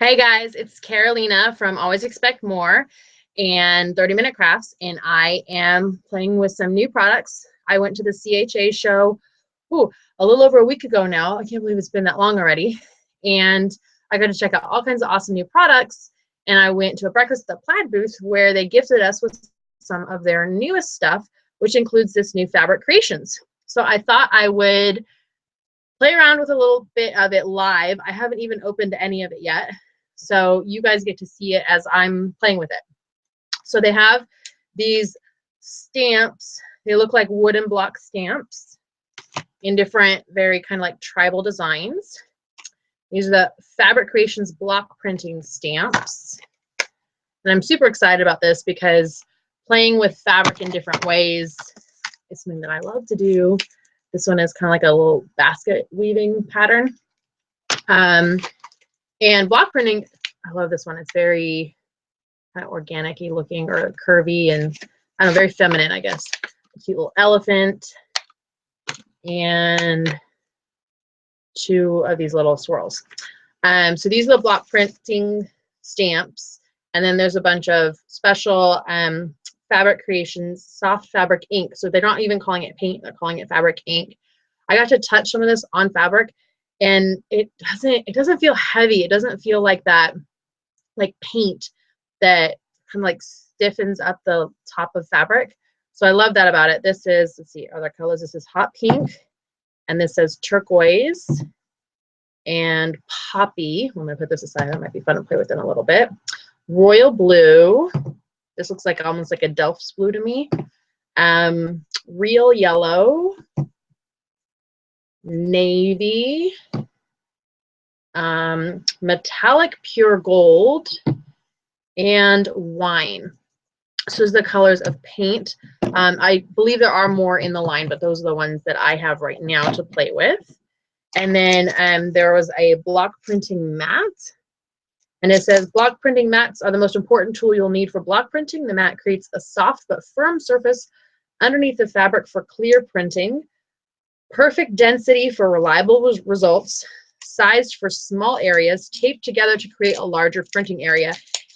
Hey guys, it's Carolina from Always Expect More and 30-Minute Crafts, and I am playing with some new products. I went to the CHA show a little over a week ago now. I can't believe it's been that long already. And I got to check out all kinds of awesome new products. And I went to a breakfast at the Plaid booth where they gifted us with some of their newest stuff, which includes this new fabric creations. So I thought I would play around with a little bit of it live. I haven't even opened any of it yet. So you guys get to see it as I'm playing with it. So they have these stamps. They look like wooden block stamps in different, very kind of like tribal designs. These are the Fabric Creations block printing stamps. And I'm super excited about this because playing with fabric in different ways is something that I love to do. This one is kind of like a little basket weaving pattern. And block printing, I love this one. It's very kind of organic-y looking or curvy and I don't know, very feminine, I guess. A cute little elephant and two of these little swirls. So these are the block printing stamps. And then there's a bunch of special Fabric Creations soft fabric ink. So they're not even calling it paint, they're calling it fabric ink. I got to touch some of this on fabric and it doesn't feel heavy. It doesn't feel like that, like paint that kind of like stiffens up the top of fabric. So I love that about it. This is, let's see, other colors. This is hot pink and this says turquoise and poppy. I'm gonna put this aside. That might be fun to play with in a little bit. Royal blue. This looks like almost like a Delft's blue to me. Real yellow. Navy. Metallic pure gold. And wine. So those are the colors of paint. I believe there are more in the line, but those are the ones that I have right now to play with. And then there was a block printing mat. And it says, block printing mats are the most important tool you'll need for block printing. The mat creates a soft but firm surface underneath the fabric for clear printing. Perfect density for reliable results. Sized for small areas, taped together to create a larger printing area.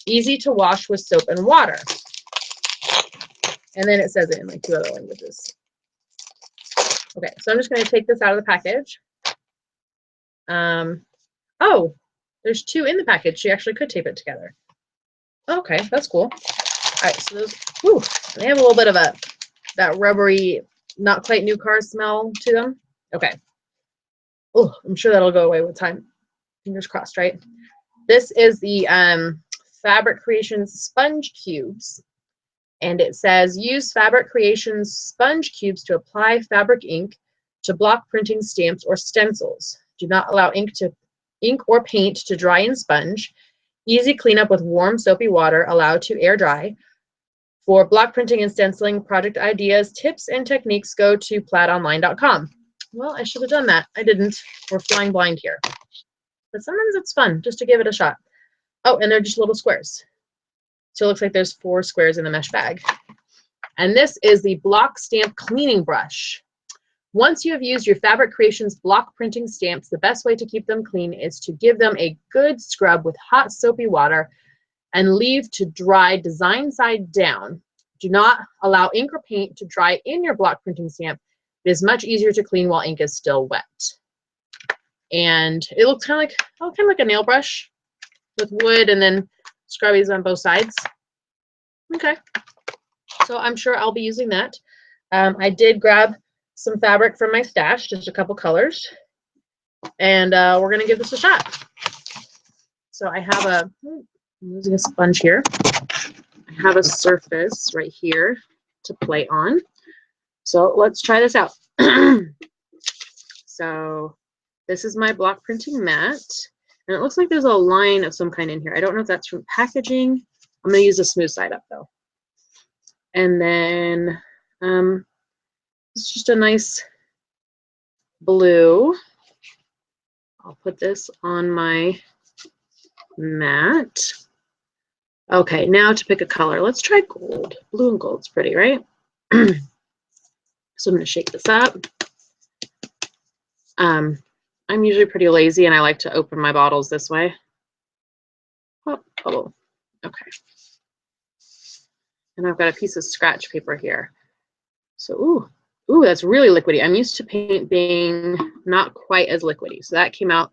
Easy to wash with soap and water. And then it says it in like two other languages. Okay, so I'm just going to take this out of the package. Oh, there's two in the package. She actually could tape it together. Okay, that's cool. All right, so those, they have a little bit of that rubbery, not quite new car smell to them. Okay. Oh, I'm sure that'll go away with time. Fingers crossed, right? This is the Fabric Creations sponge cubes. And it says, use Fabric Creations sponge cubes to apply fabric ink to block printing stamps or stencils. Do not allow ink or paint to dry in sponge. Easy cleanup with warm soapy water, allowed to air dry. For block printing and stenciling project ideas, tips, and techniques, go to plaidonline.com. Well, I should have done that. I didn't. We're flying blind here. But sometimes it's fun just to give it a shot. Oh, and they're just little squares. So it looks like there's 4 squares in the mesh bag. And this is the block stamp cleaning brush. Once you have used your Fabric Creations block printing stamps, the best way to keep them clean is to give them a good scrub with hot soapy water and leave to dry design side down. Do not allow ink or paint to dry in your block printing stamp. It is much easier to clean while ink is still wet. And it looks kind of like a nail brush with wood and then scrubbies on both sides. Okay, so I'm sure I'll be using that. I did grab some fabric from my stash, just a couple colors, and we're gonna give this a shot. So I have I'm using a sponge here. I have a surface right here to play on. So let's try this out. So this is my block printing mat, and it looks like there's a line of some kind in here. I don't know if that's from packaging. I'm gonna use the smooth side up though. And then it's just a nice blue. I'll put this on my mat. Okay, now to pick a color. Let's try gold. Blue and gold's pretty, right? So I'm gonna shake this up. I'm usually pretty lazy and I like to open my bottles this way. bubble. Okay. And I've got a piece of scratch paper here. So, ooh, that's really liquidy. I'm used to paint being not quite as liquidy. So that came out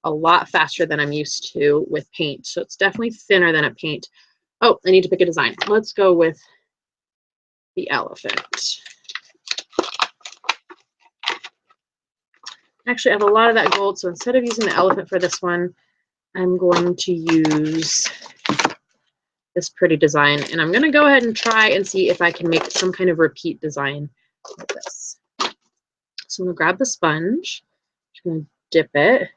a lot faster than I'm used to with paint. So it's definitely thinner than a paint. Oh, I need to pick a design. Let's go with the elephant. Actually, I have a lot of that gold. So instead of using the elephant for this one, I'm going to use this pretty design. And I'm going to go ahead and try and see if I can make some kind of repeat design like this. So I'm going to grab the sponge. I'm going to dip it.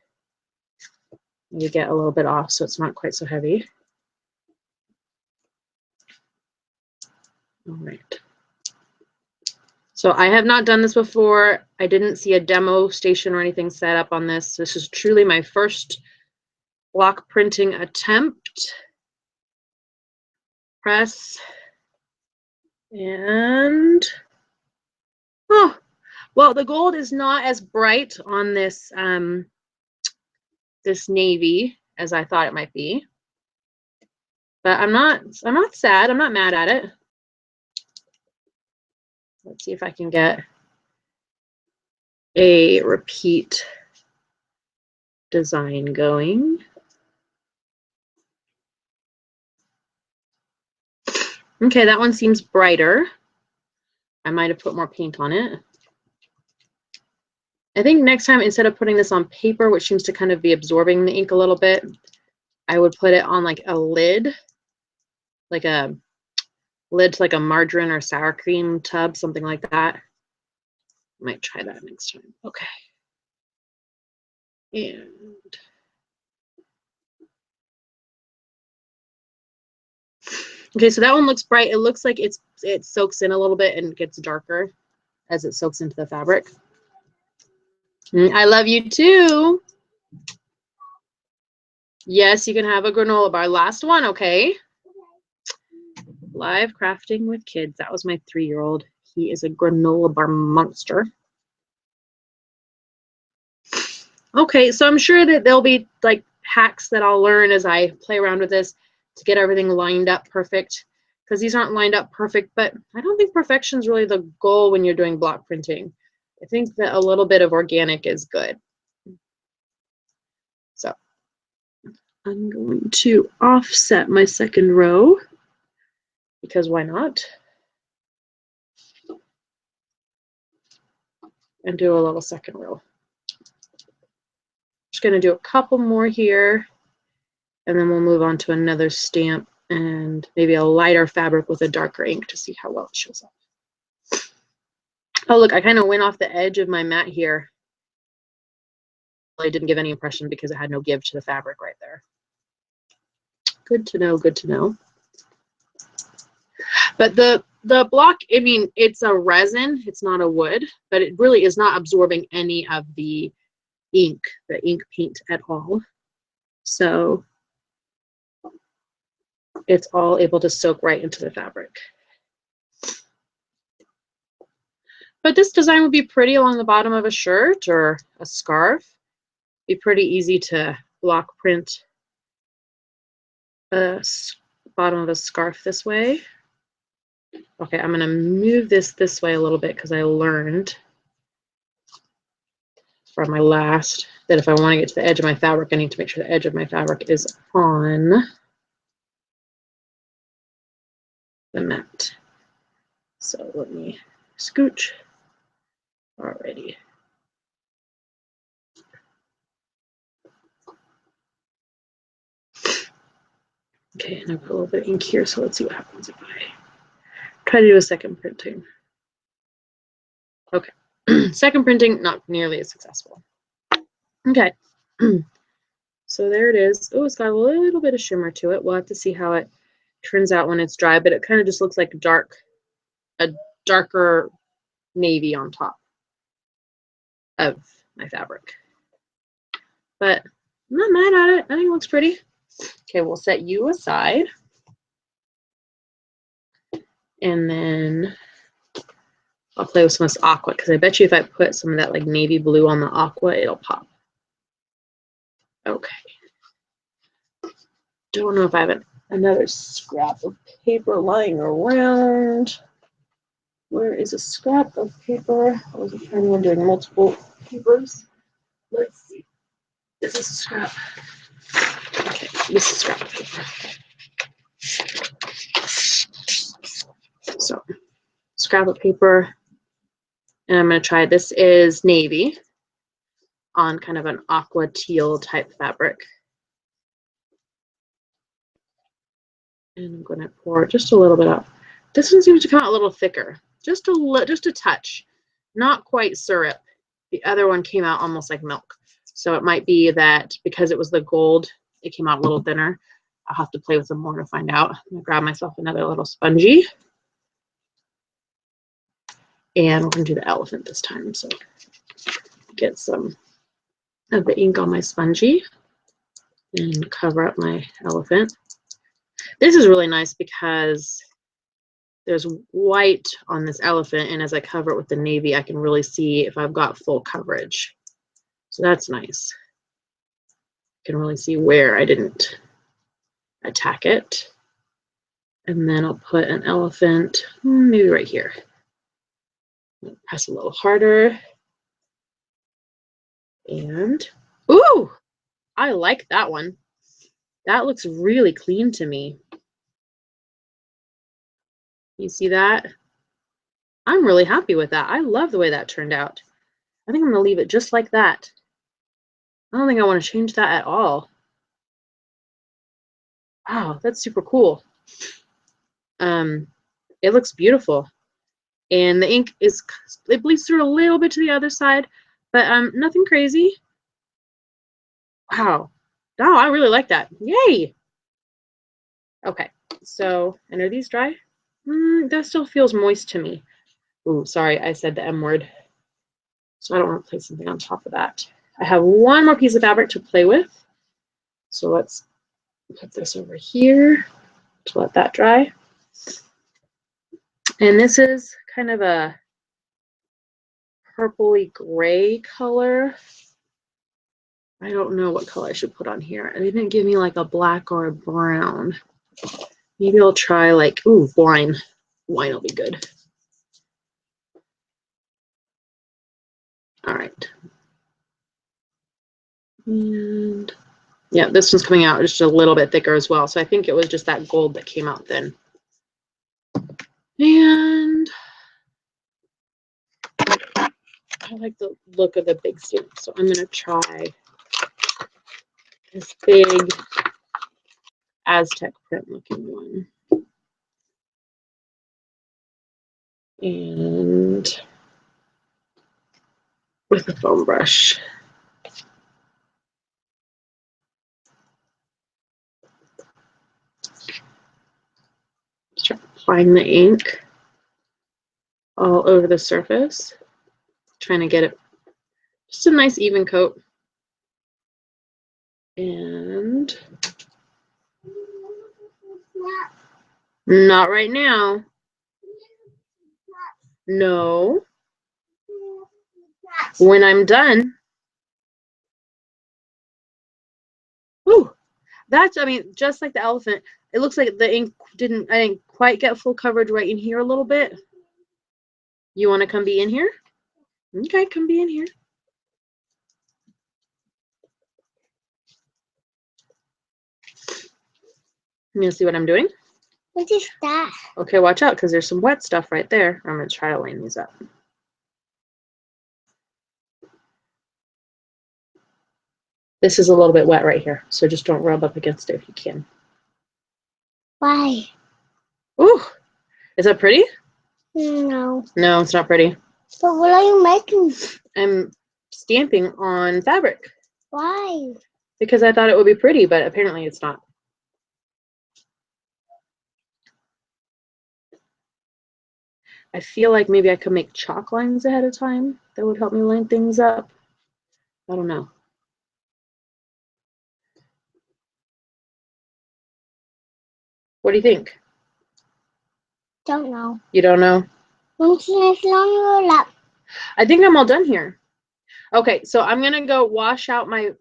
You get a little bit off so it's not quite so heavy. All right. So I have not done this before. I didn't see a demo station or anything set up on this. This is truly my first block printing attempt. Press. And, oh, well, the gold is not as bright on this, this navy as I thought it might be. But I'm not sad. I'm not mad at it. Let's see if I can get a repeat design going. Okay, that one seems brighter. I might have put more paint on it. I think next time, instead of putting this on paper, which seems to kind of be absorbing the ink a little bit, I would put it on like a lid, like a lid to like a margarine or sour cream tub, something like that. Might try that next time. Okay. And okay, so that one looks bright. It looks like it soaks in a little bit and gets darker as it soaks into the fabric. I love you too. Yes, you can have a granola bar. Last one, okay? Live crafting with kids. That was my 3-year-old. He is a granola bar monster. Okay, so I'm sure that there'll be like hacks that I'll learn as I play around with this to get everything lined up perfect, because these aren't lined up perfect, but I don't think perfection is really the goal when you're doing block printing. I think that a little bit of organic is good. So I'm going to offset my second row, because why not? And do a little second row. Just going to do a couple more here, and then we'll move on to another stamp and maybe a lighter fabric with a darker ink to see how well it shows up. Oh, look, I kind of went off the edge of my mat here. I didn't give any impression because it had no give to the fabric right there. Good to know, good to know. But the block, I mean, it's a resin, it's not a wood, but it really is not absorbing any of the ink paint at all. So it's all able to soak right into the fabric. But this design would be pretty along the bottom of a shirt or a scarf. Be pretty easy to block print the bottom of a scarf this way. Okay, I'm going to move this way a little bit because I learned from my last that if I want to get to the edge of my fabric, I need to make sure the edge of my fabric is on the mat. So let me scooch. Alrighty. Okay, and I put a little bit of ink here, so let's see what happens if I try to do a second printing. Okay, second printing, not nearly as successful. Okay, so there it is. Oh, it's got a little bit of shimmer to it. We'll have to see how it turns out when it's dry, but it kind of just looks like a darker navy on top of my fabric. But I'm not mad at it. I think it looks pretty. Okay, we'll set you aside. And then I'll play with some of this aqua, because I bet you if I put some of that like navy blue on the aqua, it'll pop. Okay. Don't know if I have another scrap of paper lying around. Where is a scrap of paper? I wasn't planning on doing multiple papers. Let's see. Is this a scrap? Okay, this is scrap paper. So, scrap of paper. And I'm going to try, this is navy on kind of an aqua teal type fabric. And I'm going to pour just a little bit out. This one seems to come out a little thicker, just a touch, not quite syrup. The other one came out almost like milk. So it might be that because it was the gold, it came out a little thinner. I'll have to play with them more to find out. I'm gonna grab myself another little spongy. And we're gonna do the elephant this time. So get some of the ink on my spongy and cover up my elephant. This is really nice because there's white on this elephant, and as I cover it with the navy, I can really see if I've got full coverage. So that's nice. I can really see where I didn't attack it. And then I'll put an elephant maybe right here. Press a little harder. And, ooh, I like that one. That looks really clean to me. You see that? I'm really happy with that. I love the way that turned out. I think I'm going to leave it just like that. I don't think I want to change that at all. Wow, that's super cool. It looks beautiful. And the ink it bleeds through a little bit to the other side, but nothing crazy. Wow. Oh, I really like that. Yay! Okay, so, and are these dry? That still feels moist to me. Ooh, sorry, I said the M word. So I don't want to place something on top of that. I have one more piece of fabric to play with. So let's put this over here to let that dry. And this is kind of a purpley gray color. I don't know what color I should put on here. They didn't give me like a black or a brown. Maybe I'll try like, ooh, wine. Wine will be good. All right. And yeah, this one's coming out just a little bit thicker as well. So I think it was just that gold that came out thin. And I like the look of the big stamp. So I'm going to try this big Aztec print looking one. And with a foam brush. Start applying the ink all over the surface. Trying to get it just a nice even coat. And not right now. No. When I'm done. Ooh, that's, I mean, just like the elephant, it looks like the ink I didn't quite get full coverage right in here a little bit. You want to come be in here? Okay, come be in here. You gonna see what I'm doing? What is that? Okay, watch out because there's some wet stuff right there. I'm gonna try to line these up. This is a little bit wet right here, so just don't rub up against it if you can. Why? Ooh, is that pretty? No. No, it's not pretty. But what are you making? I'm stamping on fabric. Why? Because I thought it would be pretty, but apparently it's not. I feel like maybe I could make chalk lines ahead of time. That would help me line things up. I don't know. What do you think? Don't know. You don't know? I think I'm all done here. Okay, so I'm gonna go wash out my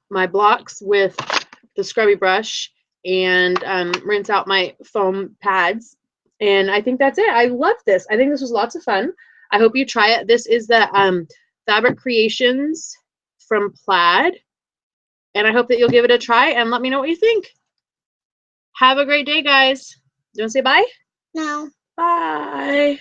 my blocks with the scrubby brush and rinse out my foam pads. And I think that's it. I love this. I think this was lots of fun. I hope you try it. This is the Fabric Creations from Plaid. And I hope that you'll give it a try and let me know what you think. Have a great day, guys. Do you want to say bye? No. Bye.